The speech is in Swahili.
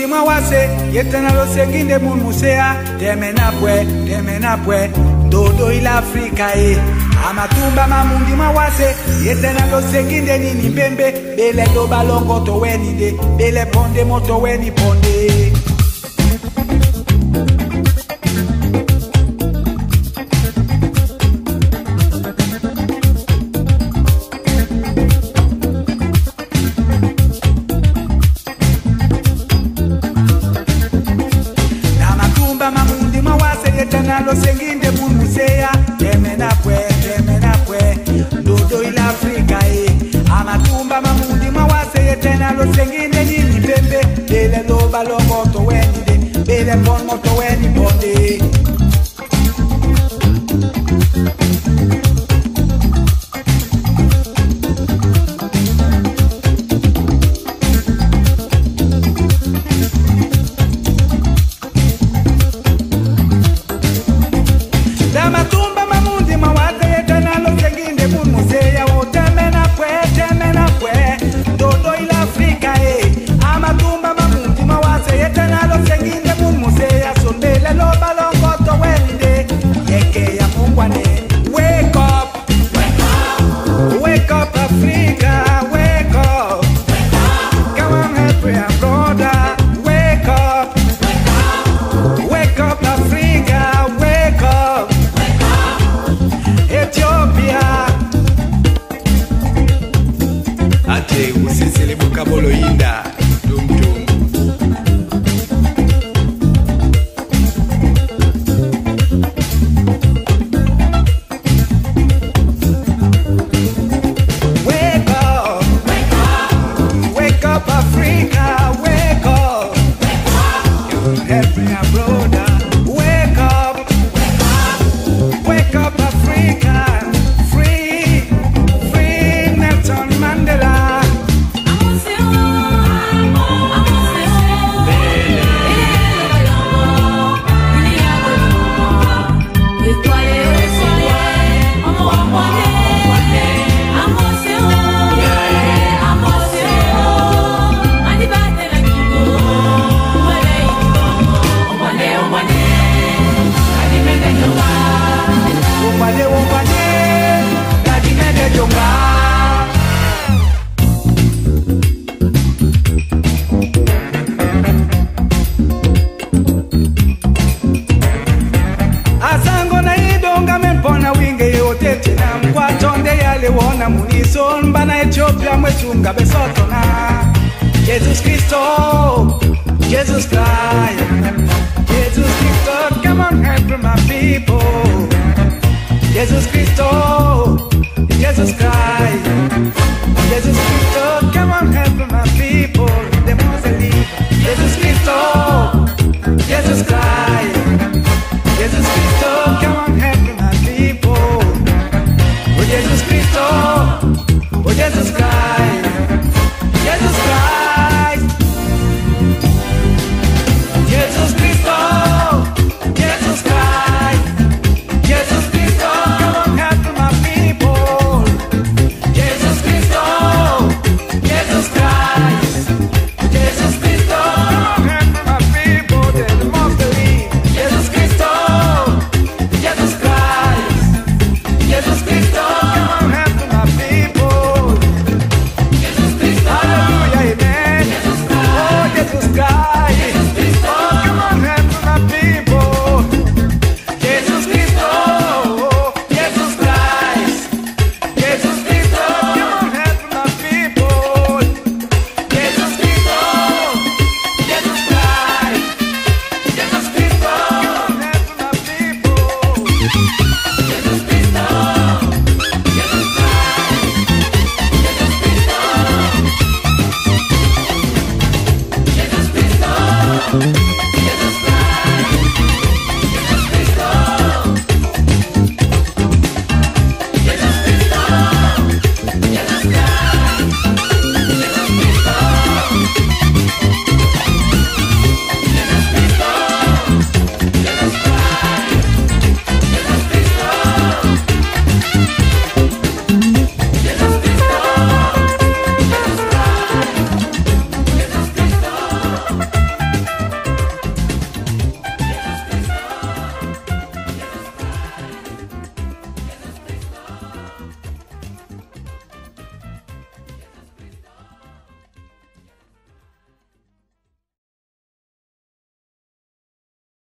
mamundi mwawase yetana lo senginde musea temena pwe dodo ila Afrika amatumba mamundi mwawase yetana lo senginde nini mbembe bele do balongo to weni de bele ponde moto weni ponde lo senginde musea temena pwe dodo ila Afrika amatumba mamundi mwawase yetena lo senginde nini pembe bele lo balongo to weni de bele pon moto weni bonde Kabolo inda dum dum wake up Africa, wake up, you help me brother, wake up Africa, free Nelson Mandela. Asango na idonga mempona winge yotete na mkwatonde yale wona munison bana Ethiopia mwetunga besoto na Jesus Christo, Jesus Christ, Jesus Christo, come on help my people. Jesus Christo, Jesus Christ, Jesus Christo, come on help my people. They must believe. Jesus Christo, Jesus Christ.